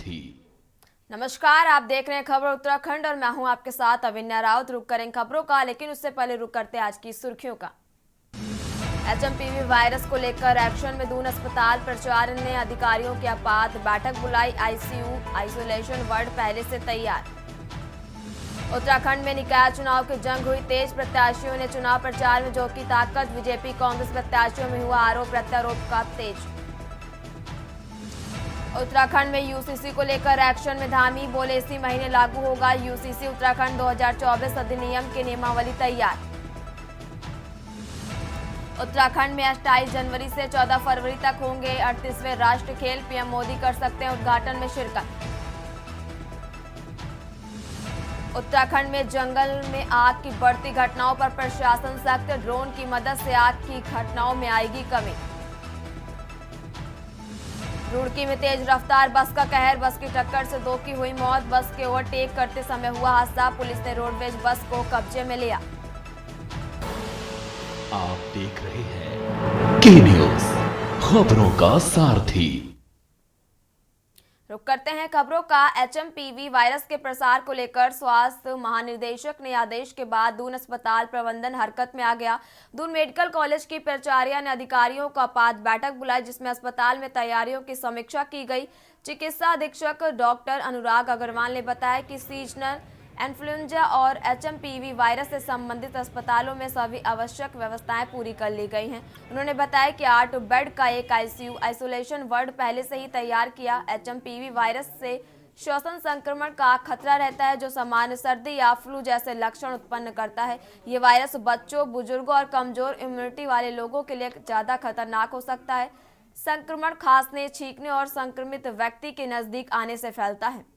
थी। नमस्कार, आप देख रहे हैं खबर उत्तराखंड और मैं हूं आपके साथ अविन्या राउत। रुक करें खबरों का, लेकिन उससे पहले रुक करते हैं आज की सुर्खियों का। एचएमपीवी वायरस को लेकर एक्शन में दून अस्पताल प्राचार्य ने अधिकारियों की आपात बैठक बुलाई। आईसीयू आइसोलेशन वार्ड पहले से तैयार। उत्तराखंड में निकाय चुनाव की जंग हुई तेज, प्रत्याशियों ने चुनाव प्रचार में झोंकी ताकत। बीजेपी कांग्रेस प्रत्याशियों में हुआ आरोप प्रत्यारोप का तेज। उत्तराखंड में यूसीसी को लेकर एक्शन में धामी, बोले इसी महीने लागू होगा यूसीसी। उत्तराखंड 2024 अधिनियम की नियमावली तैयार। उत्तराखंड में 28 जनवरी से 14 फरवरी तक होंगे 38वें राष्ट्रीय खेल। पीएम मोदी कर सकते हैं उद्घाटन में शिरकत। उत्तराखंड में जंगल में आग की बढ़ती घटनाओं पर प्रशासन सख्त, ड्रोन की मदद से आग की घटनाओं में आएगी कमी। रुड़की में तेज रफ्तार बस का कहर, बस की टक्कर से 2 की हुई मौत। बस के ओवरटेक करते समय हुआ हादसा, पुलिस ने रोडवेज बस को कब्जे में लिया। आप देख रहे हैं के न्यूज, खबरों का सारथी। रुक करते हैं खबरों का। एचएमपीवी वायरस के प्रसार को लेकर स्वास्थ्य महानिदेशक ने आदेश के बाद दून अस्पताल प्रबंधन हरकत में आ गया। दून मेडिकल कॉलेज की प्राचार्य ने अधिकारियों का आपात बैठक बुलाई, जिसमें अस्पताल में तैयारियों की समीक्षा की गई। चिकित्सा अधीक्षक डॉक्टर अनुराग अग्रवाल ने बताया कि सीजनल इन्फ्लुएंजा और एचएमपीवी वायरस से संबंधित अस्पतालों में सभी आवश्यक व्यवस्थाएं पूरी कर ली गई हैं। उन्होंने बताया कि 8 बेड का एक आईसीयू आइसोलेशन वार्ड पहले से ही तैयार किया। एचएमपीवी वायरस से श्वसन संक्रमण का खतरा रहता है, जो सामान्य सर्दी या फ्लू जैसे लक्षण उत्पन्न करता है। ये वायरस बच्चों, बुजुर्गों और कमजोर इम्यूनिटी वाले लोगों के लिए ज्यादा खतरनाक हो सकता है। संक्रमण खांसने, छींकने और संक्रमित व्यक्ति के नजदीक आने से फैलता है।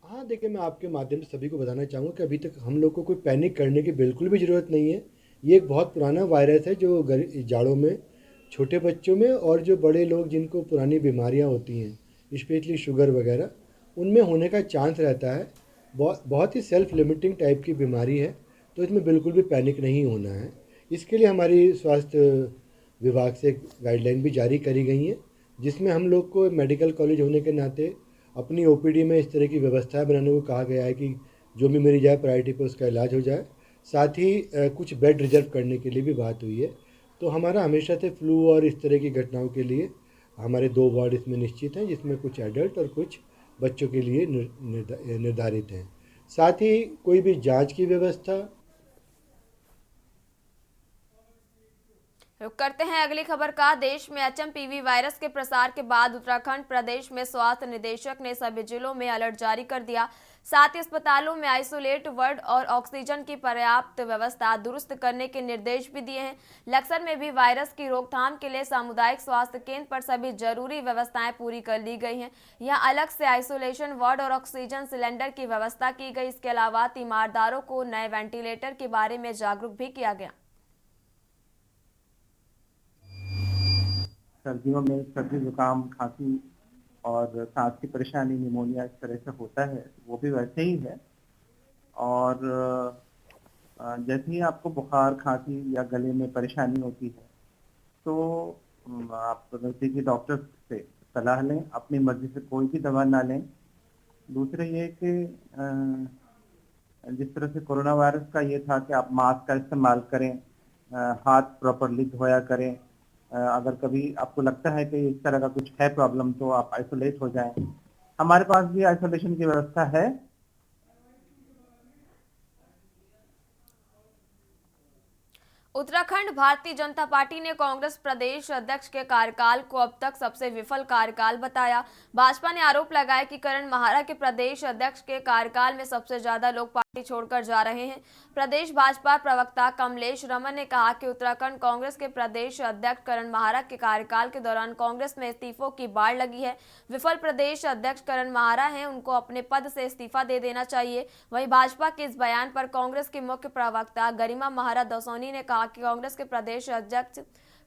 हाँ, देखिए, मैं आपके माध्यम से सभी को बताना चाहूँगा कि अभी तक हम लोग को कोई पैनिक करने की बिल्कुल भी ज़रूरत नहीं है। ये एक बहुत पुराना वायरस है जो जाड़ों में छोटे बच्चों में और जो बड़े लोग जिनको पुरानी बीमारियाँ होती हैं, स्पेशली शुगर वगैरह, उनमें होने का चांस रहता है। बहुत बहुत ही सेल्फ लिमिटिंग टाइप की बीमारी है, तो इसमें बिल्कुल भी पैनिक नहीं होना है। इसके लिए हमारी स्वास्थ्य विभाग से गाइडलाइन भी जारी करी गई हैं, जिसमें हम लोग को मेडिकल कॉलेज होने के नाते अपनी ओपीडी में इस तरह की व्यवस्थाएं बनाने को कहा गया है कि जो भी मरीज आए प्रायोरिटी पे उसका इलाज हो जाए। साथ ही कुछ बेड रिजर्व करने के लिए भी बात हुई है। तो हमारा हमेशा से फ्लू और इस तरह की घटनाओं के लिए हमारे 2 वार्ड इसमें निश्चित हैं, जिसमें कुछ एडल्ट और कुछ बच्चों के लिए निर्धारित हैं। साथ ही कोई भी जांच की व्यवस्था। रुक करते हैं अगली खबर का। देश में एचएमपीवी वायरस के प्रसार के बाद उत्तराखंड प्रदेश में स्वास्थ्य निदेशक ने सभी जिलों में अलर्ट जारी कर दिया। साथ ही अस्पतालों में आइसोलेट वार्ड और ऑक्सीजन की पर्याप्त व्यवस्था दुरुस्त करने के निर्देश भी दिए हैं। लक्सर में भी वायरस की रोकथाम के लिए सामुदायिक स्वास्थ्य केंद्र पर सभी जरूरी व्यवस्थाएं पूरी कर ली गई हैं। यहाँ अलग से आइसोलेशन वार्ड और ऑक्सीजन सिलेंडर की व्यवस्था की गई। इसके अलावा तीमारदारों को नए वेंटिलेटर के बारे में जागरूक भी किया गया। सर्दियों में सर्दी जुकाम खांसी और सांस की परेशानी निमोनिया इस तरह से होता है, वो भी वैसे ही है। और जैसे ही आपको बुखार खांसी या गले में परेशानी होती है तो आप नज़दीकी डॉक्टर से सलाह लें, अपनी मर्जी से कोई भी दवा ना लें। दूसरे ये कि जिस तरह से कोरोना वायरस का ये था कि आप मास्क का इस्तेमाल करें, हाथ प्रॉपरली धोया करें। अगर कभी आपको लगता है कि इस तरह का कुछ है प्रॉब्लम तो आप आइसोलेट हो जाएं। हमारे पास भी आइसोलेशन की व्यवस्था है। उत्तराखंड भारतीय जनता पार्टी ने कांग्रेस प्रदेश अध्यक्ष के कार्यकाल को अब तक सबसे विफल कार्यकाल बताया। भाजपा ने आरोप लगाया कि करण माहरा के प्रदेश अध्यक्ष के कार्यकाल में सबसे ज्यादा लोग पार्टी छोड़कर जा रहे हैं। प्रदेश भाजपा प्रवक्ता कमलेश रमन ने कहा कि उत्तराखंड कांग्रेस के प्रदेश अध्यक्ष करण माहरा के कार्यकाल के दौरान कांग्रेस में इस्तीफों की बाढ़ लगी है। विफल प्रदेश अध्यक्ष करण माहरा हैं, उनको अपने पद से इस्तीफा दे देना चाहिए। वहीं भाजपा के इस बयान पर कांग्रेस की मुख्य प्रवक्ता गरिमा महारा दसौनी ने कहा कि कांग्रेस के प्रदेश अध्यक्ष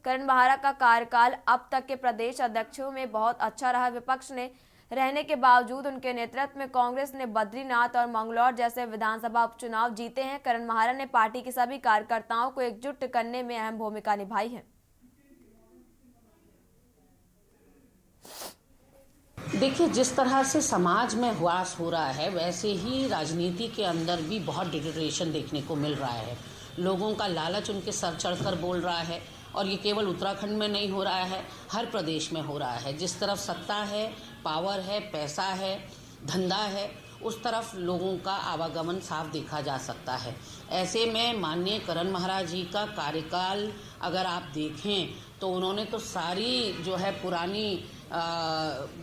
करण माहरा का कार्यकाल अब तक के प्रदेश अध्यक्षों में बहुत अच्छा रहा। विपक्ष ने रहने के बावजूद उनके नेतृत्व में कांग्रेस ने बद्रीनाथ और मंगलौर जैसे विधानसभा उपचुनाव जीते हैं। करण महारा ने पार्टी के सभी कार्यकर्ताओं को एकजुट करने में अहम भूमिका निभाई है। देखिए, जिस तरह से समाज में हुआस हो रहा है वैसे ही राजनीति के अंदर भी बहुत डिटेरेशन देखने को मिल रहा है। लोगों का लालच उनके सर चढ़कर बोल रहा है और ये केवल उत्तराखंड में नहीं हो रहा है, हर प्रदेश में हो रहा है। जिस तरफ सत्ता है, पावर है, पैसा है, धंधा है, उस तरफ लोगों का आवागमन साफ देखा जा सकता है। ऐसे में माननीय करण महाराज जी का कार्यकाल अगर आप देखें तो उन्होंने तो सारी जो है पुरानी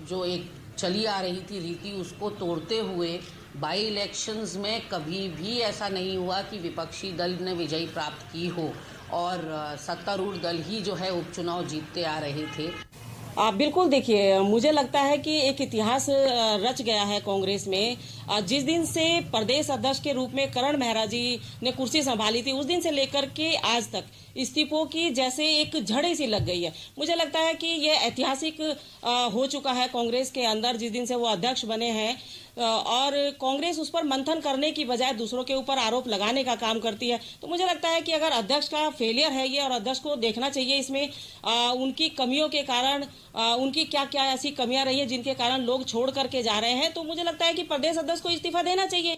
जो एक चली आ रही थी रीति उसको तोड़ते हुए बाई इलेक्शंस में कभी भी ऐसा नहीं हुआ कि विपक्षी दल ने विजय प्राप्त की हो और सत्तारूढ़ दल ही जो है उपचुनाव जीतते आ रहे थे। बिल्कुल, देखिए, मुझे लगता है कि एक इतिहास रच गया है कांग्रेस में। जिस दिन से प्रदेश अध्यक्ष के रूप में करण मेहरा जी ने कुर्सी संभाली थी उस दिन से लेकर के आज तक इस्तीफों की जैसे एक झड़ी सी लग गई है। मुझे लगता है कि ये ऐतिहासिक हो चुका है कांग्रेस के अंदर जिस दिन से वो अध्यक्ष बने हैं, और कांग्रेस उस पर मंथन करने की बजाय दूसरों के ऊपर आरोप लगाने का काम करती है। तो मुझे लगता है कि अगर अध्यक्ष का फेलियर है ये और अध्यक्ष को देखना चाहिए इसमें उनकी कमियों के कारण, उनकी क्या क्या ऐसी कमियां रही हैं जिनके कारण लोग छोड़ करके जा रहे हैं। तो मुझे लगता है कि प्रदेश अध्यक्ष को इस्तीफा देना चाहिए।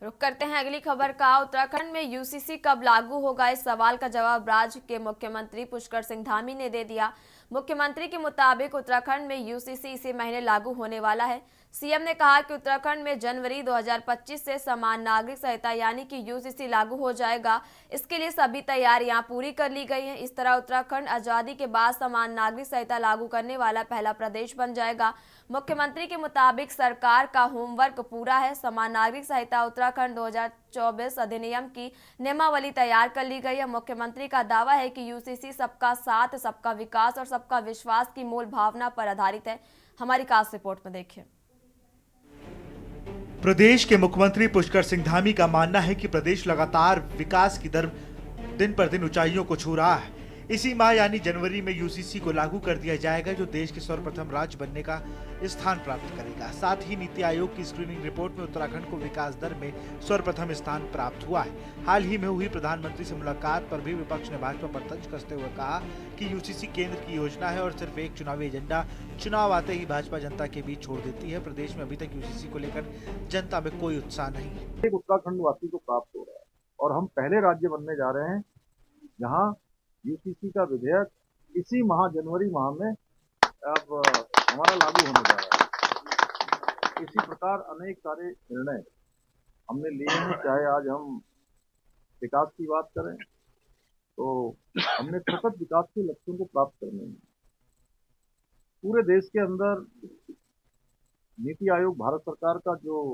रुक करते हैं अगली खबर का। उत्तराखंड में यूसीसी कब लागू होगा, इस सवाल का जवाब राज्य के मुख्यमंत्री पुष्कर सिंह धामी ने दे दिया। मुख्यमंत्री के मुताबिक उत्तराखंड में यूसीसी इसी महीने लागू होने वाला है। सीएम ने कहा कि उत्तराखंड में जनवरी 2025 से समान नागरिक संहिता यानी कि यूसीसी लागू हो जाएगा। इसके लिए सभी तैयारियां पूरी कर ली गई हैं। इस तरह उत्तराखंड आजादी के बाद समान नागरिक संहिता लागू करने वाला पहला प्रदेश बन जाएगा। मुख्यमंत्री के मुताबिक सरकार का होमवर्क पूरा है। समान नागरिक संहिता उत्तराखंड 2024 अधिनियम की नियमावली तैयार कर ली गई है। मुख्यमंत्री का दावा है कि यूसीसी सबका साथ, सबका विकास और सबका विश्वास की मूल भावना पर आधारित है। हमारी खास रिपोर्ट में देखिए। प्रदेश के मुख्यमंत्री पुष्कर सिंह धामी का मानना है कि प्रदेश लगातार विकास की दर दिन पर दिन ऊंचाइयों को छू रहा है। इसी माह यानी जनवरी में यूसीसी को लागू कर दिया जाएगा, जो देश के सर्वप्रथम राज्य बनने का स्थान प्राप्त करेगा। साथ ही नीति आयोग की स्क्रीनिंग रिपोर्ट में उत्तराखंड को विकास दर में सर्वप्रथम स्थान प्राप्त हुआ है। हाल ही में हुई प्रधानमंत्री से मुलाकात पर भी विपक्ष ने भाजपा पर तंज कसते हुए कहा कि यूसीसी केंद्र की योजना है और सिर्फ एक चुनावी एजेंडा चुनाव आते ही भाजपा जनता के बीच छोड़ देती है। प्रदेश में अभी तक यूसीसी को लेकर जनता में कोई उत्साह नहीं है। उत्तराखंड वासी को प्राप्त हो रहा है और हम पहले राज्य बनने जा रहे हैं जहां यूसीसी का विधेयक इसी माह जनवरी माह में अब हमारा लागू होने जा रहा है। इसी प्रकार अनेक सारे निर्णय हमने लिए हैं। चाहे आज हम विकास की बात करें तो हमने सतत विकास के लक्ष्यों को प्राप्त करने हैं। पूरे देश के अंदर नीति आयोग भारत सरकार का जो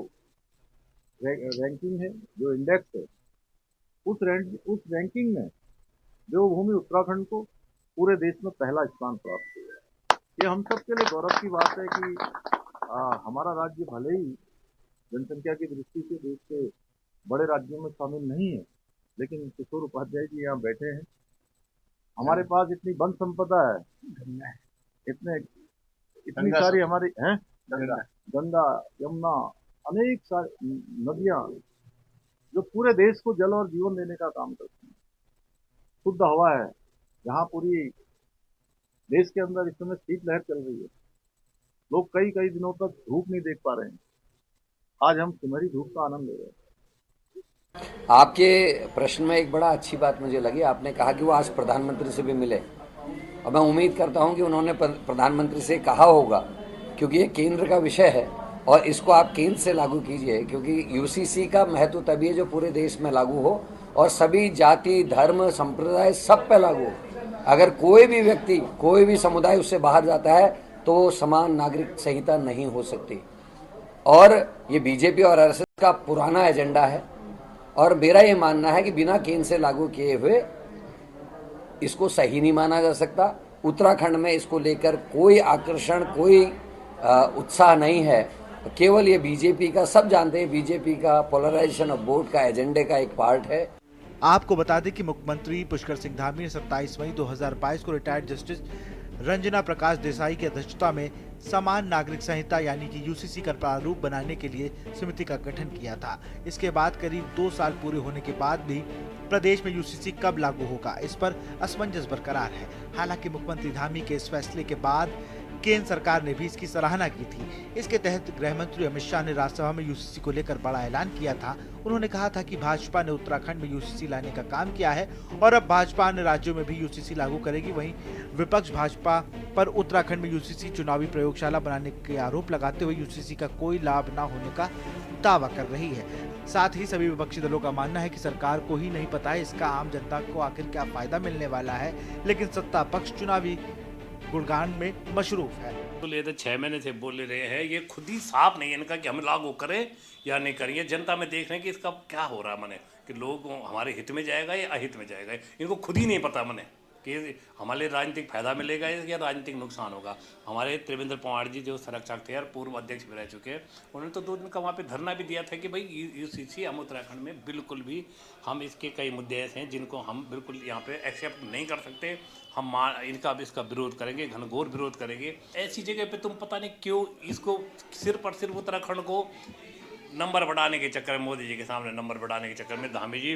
रैंकिंग है, जो इंडेक्स है, उस रैंकिंग में देवभूमि उत्तराखंड को पूरे देश में पहला स्थान प्राप्त हुआ है। ये हम सब के लिए गौरव की बात है कि हमारा राज्य भले ही जनसंख्या की दृष्टि से देश के बड़े राज्यों में शामिल नहीं है, लेकिन किशोर उपाध्याय जी यहाँ बैठे हैं। हमारे पास इतनी वन संपदा है, इतनी सारी हमारी हैं, गंगा, यमुना, अनेक सारी नदियां जो पूरे देश को जल और जीवन देने का काम करती हैं। शुद्ध हवा है, जहाँ पूरी देश के अंदर इस समय शीतलहर चल रही है। लोग कई दिनों तक धूप नहीं देख पा रहे हैं। आज हम सुनहरी धूप का आनंद ले रहे हैं। आपके प्रश्न में एक बड़ा अच्छी बात मुझे लगी, आपने कहा कि वो आज प्रधानमंत्री से भी मिले और मैं उम्मीद करता हूं कि उन्होंने प्रधानमंत्री से कहा होगा, क्योंकि ये केंद्र का विषय है और इसको आप केंद्र से लागू कीजिए, क्योंकि यूसीसी का महत्व तभी है जो पूरे देश में लागू हो और सभी जाति, धर्म, संप्रदाय सब पे लागू हो। अगर कोई भी व्यक्ति, कोई भी समुदाय उससे बाहर जाता है तो समान नागरिक संहिता नहीं हो सकती। और ये बीजेपी और आरएसएस का पुराना एजेंडा है और मेरा ये मानना है कि बिना केंद्र से लागू किए हुए इसको सही नहीं माना जा सकता। उत्तराखंड में इसको लेकर कोई आकर्षण, कोई उत्साह नहीं है। केवल ये बीजेपी का, सब जानते हैं बीजेपी का पोलराइजेशन ऑफ वोट का एजेंडे का एक पार्ट है। आपको बता दें कि मुख्यमंत्री पुष्कर सिंह धामी ने 27 मई 2022 को रिटायर्ड जस्टिस रंजना प्रकाश देसाई की अध्यक्षता में समान नागरिक संहिता यानी कि यूसीसी का प्रारूप बनाने के लिए समिति का गठन किया था। इसके बाद करीब 2 साल पूरे होने के बाद भी प्रदेश में यूसीसी कब लागू होगा, इस पर असमंजस बरकरार है। हालांकि मुख्यमंत्री धामी के इस फैसले के बाद केंद्र सरकार ने भी इसकी सराहना की थी। इसके तहत गृह मंत्री अमित शाह ने राज्यसभा में यूसीसी को लेकर बड़ा ऐलान किया था। उन्होंने कहा था कि भाजपा ने उत्तराखंड में यूसीसी लाने का काम किया है और अब भाजपा अन्य राज्यों में भी यूसीसी लागू करेगी। वहीं विपक्ष भाजपा पर उत्तराखंड में यूसीसी चुनावी प्रयोगशाला बनाने के आरोप लगाते हुए यूसीसी का कोई लाभ न होने का दावा कर रही है। साथ ही सभी विपक्षी दलों का मानना है कि सरकार को ही नहीं पता है इसका आम जनता को आखिर क्या फायदा मिलने वाला है, लेकिन सत्ता पक्ष चुनावी गुणगान में मशरूफ है। तो ले 6 महीने से बोल रहे हैं, ये खुद ही साफ नहीं है इनका कि हम लागू करें या नहीं करें। ये जनता में देख रहे हैं कि इसका क्या हो रहा है, मने कि लोग हमारे हित में जाएगा या अहित में जाएगा, इनको खुद ही नहीं पता मने कि हमारे राजनीतिक फायदा मिलेगा या राजनीतिक नुकसान होगा। हमारे त्रिवेंद्र पवार जी जो संरक्षक थे और पूर्व अध्यक्ष भी रह चुके हैं, उन्होंने तो 2 दिन का वहाँ पे धरना भी दिया था कि भाई यूसीसी हम उत्तराखंड में बिल्कुल भी, हम इसके कई मुद्दे ऐसे हैं जिनको हम बिल्कुल यहाँ पे एक्सेप्ट नहीं कर सकते। हम इसका विरोध करेंगे, घनघोर विरोध करेंगे। ऐसी जगह पे तुम पता नहीं क्यों इसको सिर्फ उत्तराखंड को नंबर बढ़ाने के चक्कर में, मोदी जी के सामने नंबर बढ़ाने के चक्कर में धामी जी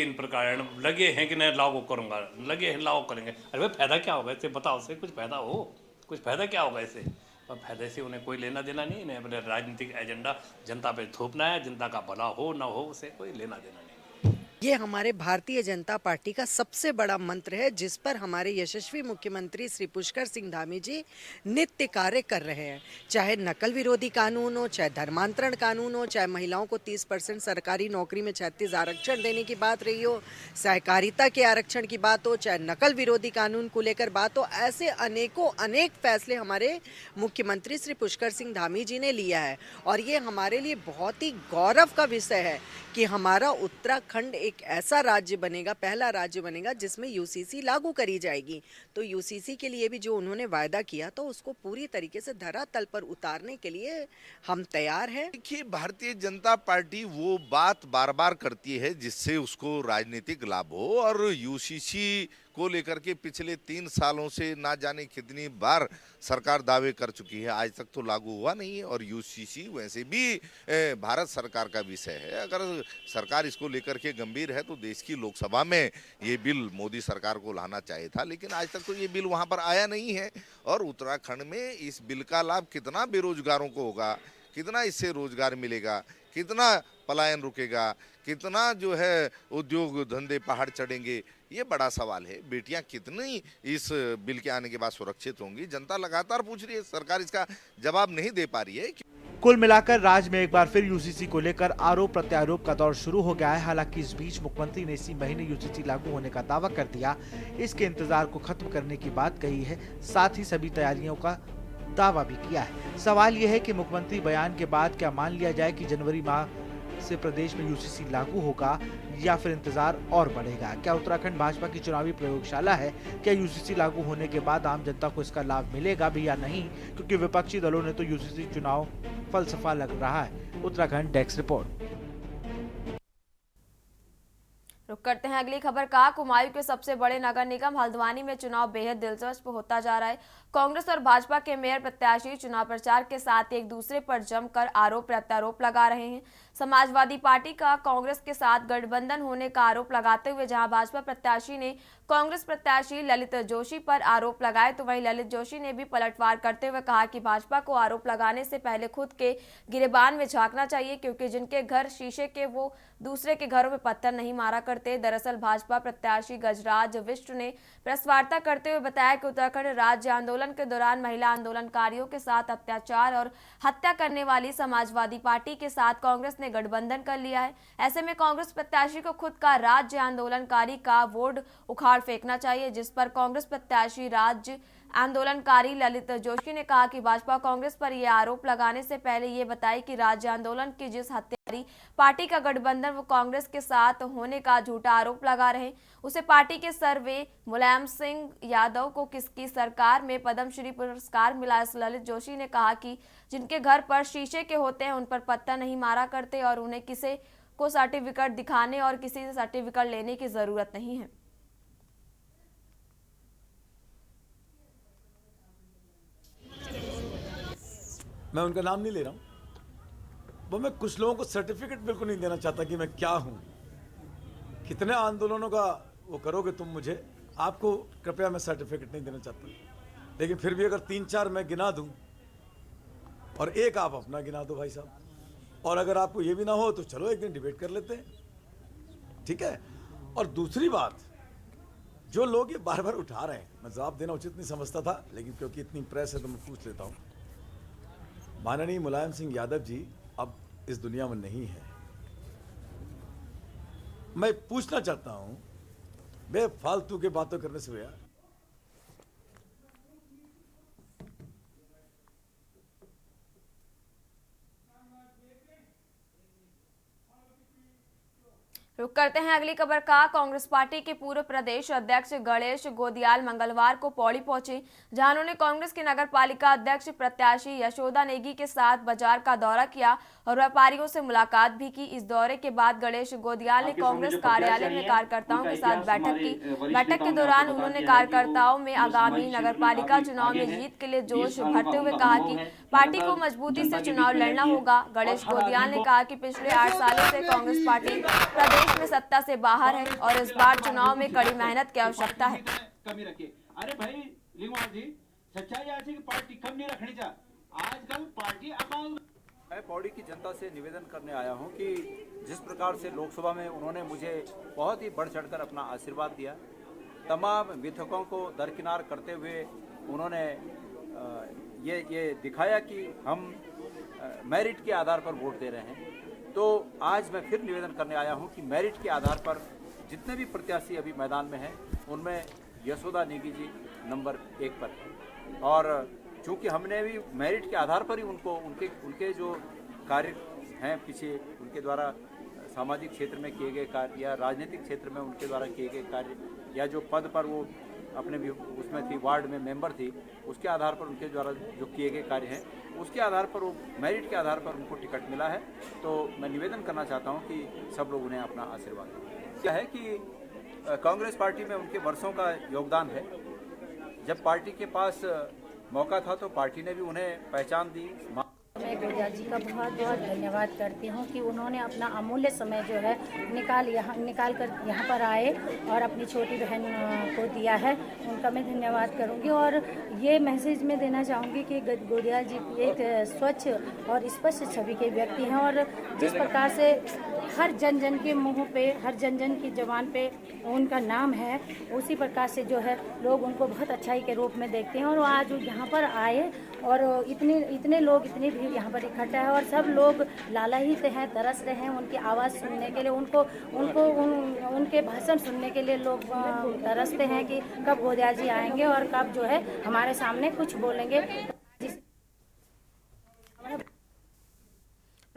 इन प्रकार लगे हैं कि मैं लागू करूँगा, लगे हैं लागू करेंगे। अरे भाई फायदा क्या होगा इससे, बताओ, उससे कुछ फायदा हो, कुछ फायदा क्या होगा इससे? और फायदे से उन्हें कोई लेना देना नहीं। इन्हें अपने राजनीतिक एजेंडा जनता पे थोपना है, जनता का भला हो ना हो उससे कोई लेना देना नहीं। ये हमारे भारतीय जनता पार्टी का सबसे बड़ा मंत्र है, जिस पर हमारे यशस्वी मुख्यमंत्री श्री पुष्कर सिंह धामी जी नित्य कार्य कर रहे हैं। चाहे नकल विरोधी कानून हो, चाहे धर्मांतरण कानून हो, चाहे महिलाओं को 30% सरकारी नौकरी में 36 आरक्षण देने की बात रही हो, सहकारिता के आरक्षण की बात हो, चाहे नकल विरोधी कानून को लेकर बात हो, ऐसे अनेक फैसले हमारे मुख्यमंत्री श्री पुष्कर सिंह धामी जी ने लिया है। और ये हमारे लिए बहुत ही गौरव का विषय है कि हमारा उत्तराखंड एक ऐसा राज्य बनेगा, पहला राज्य बनेगा जिसमें यूसीसी लागू करी जाएगी। तो यूसीसी के लिए भी जो उन्होंने वायदा किया तो उसको पूरी तरीके से धरातल पर उतारने के लिए हम तैयार हैं। देखिए, भारतीय जनता पार्टी वो बात बार बार करती है जिससे उसको राजनीतिक लाभ हो, और यूसीसी को लेकर के पिछले 3 सालों से ना जाने कितनी बार सरकार दावे कर चुकी है, आज तक तो लागू हुआ नहीं है। और यूसीसी वैसे भी भारत सरकार का विषय है। अगर सरकार इसको लेकर के गंभीर है तो देश की लोकसभा में ये बिल मोदी सरकार को लाना चाहिए था, लेकिन आज तक तो ये बिल वहाँ पर आया नहीं है। और उत्तराखंड में इस बिल का लाभ कितना बेरोजगारों को होगा, कितना इससे रोजगार मिलेगा, कितना पलायन रुकेगा, कितना जो है उद्योग धंधे पहाड़ चढ़ेंगे, ये बड़ा सवाल है। बेटियां कितनी इस बिल के आने के बाद सुरक्षित होंगी, जनता लगातार पूछ रही है, सरकार इसका जवाब नहीं दे पा रही है। कुल मिलाकर राज्य में एक बार फिर यूसीसी को लेकर आरोप प्रत्यारोप का दौर शुरू हो गया है। हालांकि इस बीच मुख्यमंत्री ने इसी महीने यूसीसी लागू होने का दावा कर दिया, इसके इंतजार को खत्म करने की बात कही है, साथ ही सभी तैयारियों का दावा भी किया है। सवाल यह है कि मुख्यमंत्री बयान के बाद क्या मान लिया जाए कि जनवरी माह से प्रदेश में यूसीसी लागू होगा, या फिर इंतजार और बढ़ेगा? क्या उत्तराखंड भाजपा की चुनावी प्रयोगशाला है? क्या यूसीसी लागू होने के बाद आम जनता को इसका लाभ मिलेगा भी या नहीं? क्योंकि विपक्षी दलों ने तो यूसीसी चुनाव फलसफा लग रहा है। Uttarakhand desk report. रुक करते हैं अगली खबर का। कुमायूं के सबसे बड़े नगर निगम हल्द्वानी में चुनाव बेहद दिलचस्प होता जा रहा है। कांग्रेस और भाजपा के मेयर प्रत्याशी चुनाव प्रचार के साथ एक दूसरे पर जमकर आरोप प्रत्यारोप लगा रहे हैं। समाजवादी पार्टी का कांग्रेस के साथ गठबंधन होने का आरोप लगाते हुए जहां भाजपा प्रत्याशी ने कांग्रेस प्रत्याशी ललित जोशी पर आरोप लगाए, तो वहीं ललित जोशी ने भी पलटवार करते हुए कहा कि भाजपा को आरोप लगाने से पहले खुद के गिरेबान में झांकना चाहिए, क्योंकि जिनके घर शीशे के वो दूसरे के घरों में पत्थर नहीं मारा करते। दरअसल भाजपा प्रत्याशी गजराज विष्णु ने प्रेस वार्ता करते हुए बताया कि उत्तराखंड राज्य आंदोलन के दौरान महिला आंदोलनकारियों के साथ अत्याचार और हत्या करने वाली समाजवादी पार्टी के साथ कांग्रेस ने गठबंधन कर लिया है। ऐसे में कांग्रेस प्रत्याशी को खुद का राज्य आंदोलनकारी का वोट उखाड़ फेंकना चाहिए, जिस पर कांग्रेस प्रत्याशी राज्य आंदोलनकारी ललित जोशी ने कहा कि भाजपा कांग्रेस पर यह आरोप लगाने से पहले ये बताई कि राज्य आंदोलन की जिस हत्यारी पार्टी का गठबंधन वो कांग्रेस के साथ होने का झूठा आरोप लगा रहे, उसे पार्टी के सर्वे मुलायम सिंह यादव को किसकी सरकार में पद्मश्री पुरस्कार मिला। ललित जोशी ने कहा कि जिनके घर पर शीशे के होते हैं उन पर पत्थर नहीं मारा करते और उन्हें किसी को सर्टिफिकेट दिखाने और किसी से सर्टिफिकेट लेने की जरूरत नहीं है। मैं उनका नाम नहीं ले रहा हूँ, वो मैं कुछ लोगों को सर्टिफिकेट बिल्कुल नहीं देना चाहता कि मैं क्या हूँ। कितने आंदोलनों का वो करोगे तुम मुझे, आपको कृपया मैं सर्टिफिकेट नहीं देना चाहता, लेकिन फिर भी अगर 3-4 मैं गिना दूं और एक आप अपना गिना दो भाई साहब, और अगर आपको ये भी ना हो तो चलो एक दिन डिबेट कर लेते हैं, ठीक है। और दूसरी बात, जो लोग ये बार बार उठा रहे हैं, मैं जवाब देना उचित नहीं समझता था, लेकिन क्योंकि इतनी प्रेस है तो मैं पूछ लेता हूँ। माननीय मुलायम सिंह यादव जी अब इस दुनिया में नहीं है। मैं पूछना चाहता हूँ, बेफालतू के बातों करने से भैया रुक करते हैं अगली खबर का। कांग्रेस पार्टी के पूर्व प्रदेश अध्यक्ष गणेश गोदियाल मंगलवार को पौड़ी पहुंचे, जहां उन्होंने कांग्रेस के नगर पालिका अध्यक्ष प्रत्याशी यशोदा नेगी के साथ बाजार का दौरा किया और व्यापारियों से मुलाकात भी की। इस दौरे के बाद गणेश गोदियाल ने कांग्रेस कार्यालय में कार्यकर्ताओं के साथ बैठक की। बैठक के दौरान उन्होंने कार्यकर्ताओं में आगामी नगर पालिका चुनाव में जीत के लिए जोश भरते हुए कहा कि पार्टी को मजबूती से चुनाव लड़ना होगा। गणेश गोदियाल ने कहा कि पिछले 8 सालों से कांग्रेस पार्टी प्रदेश में सत्ता से बाहर है और इस बार चुनाव में कड़ी मेहनत की आवश्यकता है। कमी रखिए। अरे भाई लिंगवाल जी, सच्चाई ऐसी कि पार्टी कम नहीं रखनी चाहिए, आजकल पार्टी अकाउंट। मैं पौड़ी की जनता से निवेदन करने आया हूं कि जिस प्रकार से लोकसभा में उन्होंने मुझे बहुत ही बढ़ चढ़कर अपना आशीर्वाद दिया, तमाम मिथकों को दरकिनार करते हुए उन्होंने ये दिखाया कि हम मेरिट के आधार पर वोट दे रहे हैं, तो आज मैं फिर निवेदन करने आया हूं कि मेरिट के आधार पर जितने भी प्रत्याशी अभी मैदान में हैं उनमें यशोदा नेगी जी नंबर 1 पर है। और चूंकि हमने भी मेरिट के आधार पर ही उनको उनके जो कार्य हैं पीछे, उनके द्वारा सामाजिक क्षेत्र में किए गए कार्य या राजनीतिक क्षेत्र में उनके द्वारा किए गए कार्य या जो पद पर वो अपने भी उसमें थी, वार्ड में मेंबर थी, उसके आधार पर उनके द्वारा जो किए गए कार्य हैं उसके आधार पर वो मेरिट के आधार पर उनको टिकट मिला है। तो मैं निवेदन करना चाहता हूं कि सब लोग उन्हें अपना आशीर्वाद दें। क्या है कि कांग्रेस पार्टी में उनके वर्षों का योगदान है। जब पार्टी के पास मौका था तो पार्टी ने भी उन्हें पहचान दी। मैं गोदियाल जी का बहुत बहुत धन्यवाद करती हूँ कि उन्होंने अपना अमूल्य समय जो है निकाल कर यहाँ पर आए और अपनी छोटी बहन को दिया है, उनका मैं धन्यवाद करूँगी। और ये मैसेज मैं देना चाहूँगी कि गोदियाल जी एक स्वच्छ और स्पष्ट छवि के व्यक्ति हैं और जिस प्रकार से हर जन जन के मुँह पे, हर जन जन की ज़बान पे उनका नाम है, उसी प्रकार से जो है लोग उनको बहुत अच्छाई के रूप में देखते हैं। और आज यहाँ पर आए और इतने लोग, इतनी भीड़ यहाँ पर इकट्ठा है और सब लोग लालायित हैं, तरस रहे हैं उनकी आवाज़ सुनने के लिए, उनके भाषण सुनने के लिए लोग तरसते हैं कि कब गोदियाल जी आएंगे और कब जो है हमारे सामने कुछ बोलेंगे।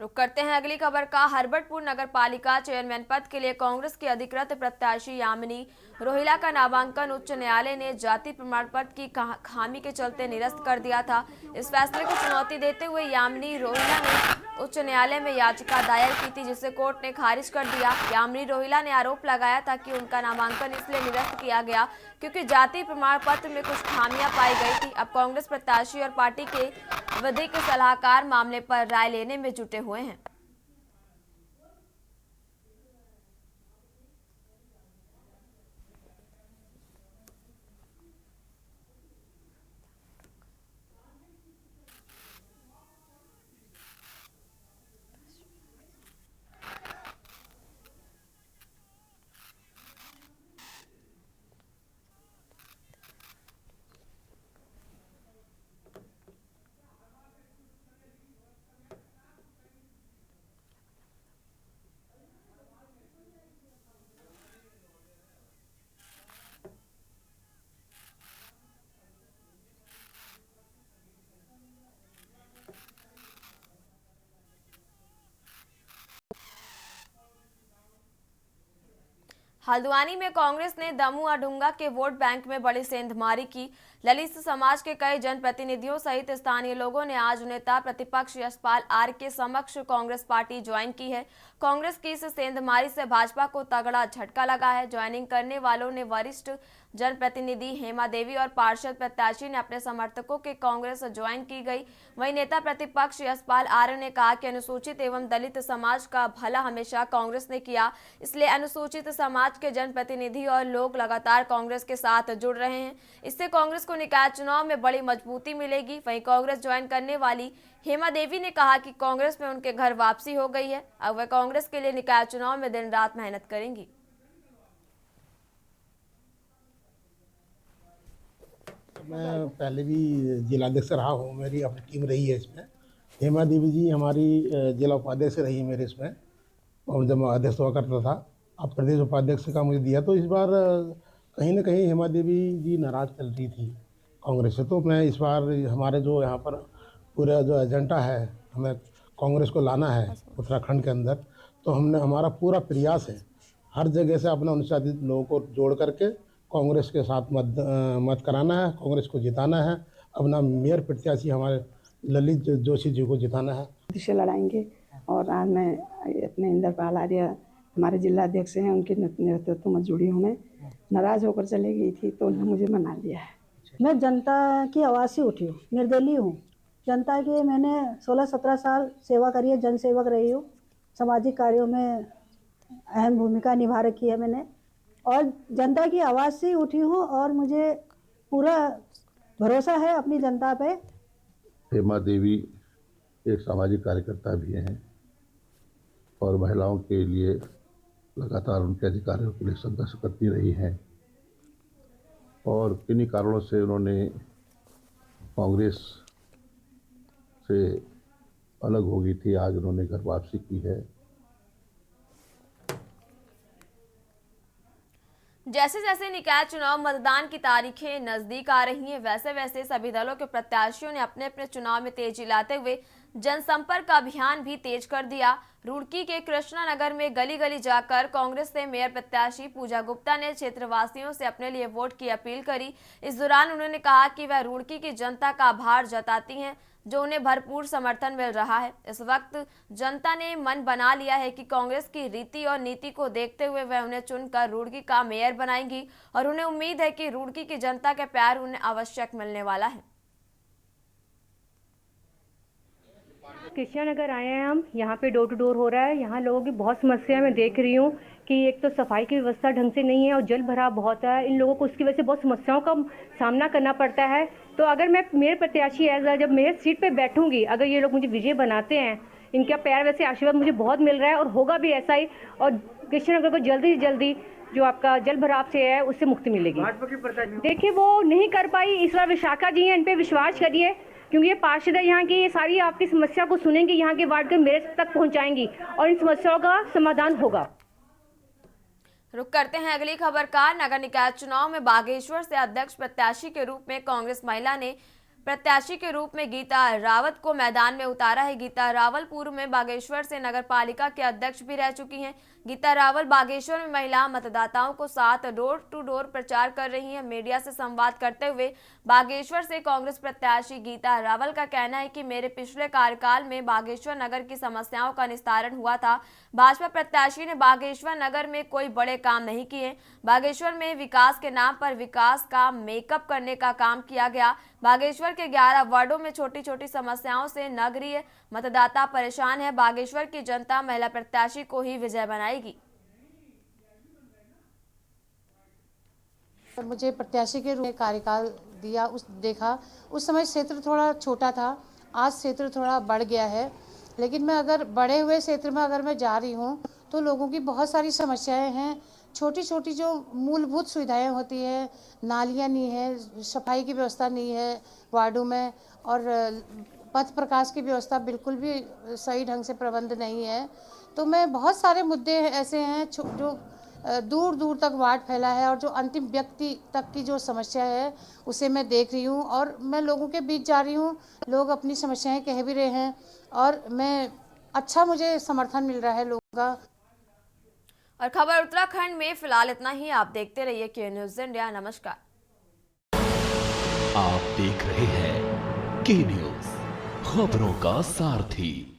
रुक करते हैं अगली खबर का। हरबटपुर नगर पालिका चेयरमैन पद के लिए कांग्रेस की अधिकृत प्रत्याशी यामिनी रोहिला का नामांकन उच्च न्यायालय ने जाति प्रमाण पत्र की खामी के चलते निरस्त कर दिया था। इस फैसले को चुनौती देते हुए यामिनी रोहिला ने उच्च न्यायालय में याचिका दायर की थी, जिसे कोर्ट ने खारिज कर दिया। यामिनी रोहिला ने आरोप लगाया था कि उनका नामांकन इसलिए निरस्त किया गया क्योंकि जाति प्रमाण पत्र में कुछ खामियां पाई गई थी। अब कांग्रेस प्रत्याशी और पार्टी के विधिक सलाहकार मामले पर राय लेने में जुटे हुए हैं। हल्द्वानी में कांग्रेस ने दमू और डुंगा के वोट बैंक में बड़ी सेंधमारी की। ललित समाज के कई जनप्रतिनिधियों सहित स्थानीय लोगों ने आज नेता प्रतिपक्ष यशपाल आर्य के समक्ष कांग्रेस पार्टी ज्वाइन की है। कांग्रेस की इस सेंधमारी से भाजपा को तगड़ा झटका लगा है। ज्वाइनिंग करने वालों ने वरिष्ठ जनप्रतिनिधि हेमा देवी और पार्षद प्रत्याशी ने अपने समर्थकों के कांग्रेस ज्वाइन की गई। वहीं नेता प्रतिपक्ष यशपाल आर्य ने कहा कि अनुसूचित एवं दलित समाज का भला हमेशा कांग्रेस ने किया, इसलिए अनुसूचित समाज के जनप्रतिनिधि और लोग लगातार कांग्रेस के साथ जुड़ रहे हैं। इससे कांग्रेस को निकाय चुनाव में बड़ी मजबूती मिलेगी। वहीं कांग्रेस ज्वाइन करने वाली हेमा देवी ने कहा कि कांग्रेस में उनके घर वापसी हो गई है, अब वह कांग्रेस के लिए निकाय चुनाव में दिन रात मेहनत करेंगी। मैं पहले भी जिलाध्यक्ष रहा हूँ, मेरी अपनी टीम रही है इसमें। हेमा देवी जी हमारी जिला उपाध्यक्ष रही मेरे इसमें, और जब मैं अध्यक्ष हुआ करता था, अब प्रदेश उपाध्यक्ष का मुझे दिया। तो इस बार कहीं ना कहीं हेमा देवी जी नाराज़ चल रही थी कांग्रेस से, तो मैं इस बार हमारे जो यहाँ पर पूरा जो एजेंडा है, हमें कांग्रेस को लाना है उत्तराखंड के अंदर, तो हमारा पूरा प्रयास है हर जगह से अपने अनुशासित लोगों को जोड़ करके कांग्रेस के साथ मत कराना है, कांग्रेस को जिताना है। अपना मेयर प्रत्याशी हमारे ललित जोशी जी को जिताना है। से लड़ाएंगे। और आज मैं अपने इंद्रपाल आर्य हमारे जिला अध्यक्ष हैं, उनके नेतृत्व में जुड़ी हूँ। मैं नाराज़ होकर चली गई थी तो उन्होंने मुझे मना लिया है। मैं जनता की आवाज़ से उठी हूँ, निर्दलीय हूँ। जनता की मैंने 16-17 साल सेवा करी है, जन सेवक रही हूँ। सामाजिक कार्यों में अहम भूमिका निभा रखी है मैंने, और जनता की आवाज़ से उठी हूँ और मुझे पूरा भरोसा है अपनी जनता पे। हेमा देवी एक सामाजिक कार्यकर्ता भी हैं और महिलाओं के लिए लगातार उनके अधिकारों के लिए संघर्ष करती रही हैं, और किन्हीं कारणों से उन्होंने कांग्रेस से अलग हो गई थी। आज उन्होंने घर वापसी की है। जैसे जैसे निकाय चुनाव मतदान की तारीखें नजदीक आ रही हैं, वैसे वैसे सभी दलों के प्रत्याशियों ने अपने अपने चुनाव में तेजी लाते हुए जनसंपर्क अभियान भी तेज कर दिया। रुड़की के कृष्णा नगर में गली गली जाकर कांग्रेस से मेयर प्रत्याशी पूजा गुप्ता ने क्षेत्रवासियों से अपने लिए वोट की अपील करी। इस दौरान उन्होंने कहा कि वह रुड़की की जनता का आभार जताती हैं, जो उन्हें भरपूर समर्थन मिल रहा है। इस वक्त जनता ने मन बना लिया है कि कांग्रेस की रीति और नीति को देखते हुए वह उन्हें चुनकर रुड़की का मेयर बनाएंगी, और उन्हें उम्मीद है कि रुड़की की जनता का प्यार उन्हें आवश्यक मिलने वाला है। कृष्णा नगर आए हैं हम, यहाँ पे डोर टू डोर हो रहा है। यहाँ लोगों की बहुत समस्या मैं देख रही हूँ कि एक तो सफाई की व्यवस्था ढंग से नहीं है और जल भराव बहुत है। इन लोगों को उसकी वजह से बहुत समस्याओं का सामना करना पड़ता है। तो अगर मैं मेयर प्रत्याशी जब मेयर सीट पे बैठूंगी, अगर ये लोग मुझे विजय बनाते हैं, इनका प्यार वैसे आशीर्वाद मुझे बहुत मिल रहा है और होगा भी ऐसा ही। और कृष्णा नगर को जल्दी से जल्दी जो आपका जल भराव से है उससे मुक्ति मिलेगी। देखिए वो नहीं कर पाई, इस बार विशाखा जी हैं, इन पे विश्वास करिए, क्योंकि ये पार्षद है यहाँ की, ये सारी आपकी समस्या को सुनेंगी, यहाँ के वार्ड के मेरे तक पहुँचाएंगी और इन समस्याओं का समाधान होगा। रुक करते हैं अगली खबर का। नगर निकाय चुनाव में बागेश्वर से अध्यक्ष प्रत्याशी के रूप में कांग्रेस महिला ने प्रत्याशी के रूप में गीता रावत को मैदान में उतारा है। गीता रावल पूर्व में बागेश्वर से नगर पालिका के अध्यक्ष भी रह चुकी हैं। गीता रावल बागेश्वर में महिला मतदाताओं को साथ डोर टू डोर प्रचार कर रही हैं। मीडिया से संवाद करते हुए बागेश्वर से कांग्रेस प्रत्याशी गीता रावल का कहना है कि मेरे पिछले कार्यकाल में बागेश्वर नगर की समस्याओं का निस्तारण हुआ था। भाजपा प्रत्याशी ने बागेश्वर नगर में कोई बड़े काम नहीं किए। बागेश्वर में विकास के नाम पर विकास का मेकअप करने का काम किया गया। बागेश्वर के 11 वार्डों में छोटी छोटी समस्याओं से नगरीय मतदाता परेशान है। बागेश्वर की जनता महिला प्रत्याशी को ही विजय बनाएगी। मुझे प्रत्याशी के रूप में कार्यकाल दिया, देखा उस समय क्षेत्र थोड़ा छोटा था, आज क्षेत्र थोड़ा बढ़ गया है। लेकिन मैं अगर बढ़े हुए क्षेत्र में अगर मैं जा रही हूँ तो लोगों की बहुत सारी समस्याएं हैं। छोटी छोटी जो मूलभूत सुविधाएं होती है, नालियाँ नहीं है, सफाई की व्यवस्था नहीं है वार्डों में, और पथ प्रकाश की व्यवस्था बिल्कुल भी सही ढंग से प्रबंध नहीं है। तो मैं बहुत सारे मुद्दे ऐसे हैं जो दूर दूर तक वार्ड फैला है, और जो अंतिम व्यक्ति तक की जो समस्या है उसे मैं देख रही हूँ, और मैं लोगों के बीच जा रही हूँ। लोग अपनी समस्याएं कह भी रहे हैं और मुझे समर्थन मिल रहा है लोगों का। और खबर उत्तराखंड में फिलहाल इतना ही। आप देखते रहिए के न्यूज इंडिया। नमस्कार। आप देख रहे हैं के न्यूज, खबरों का सारथी।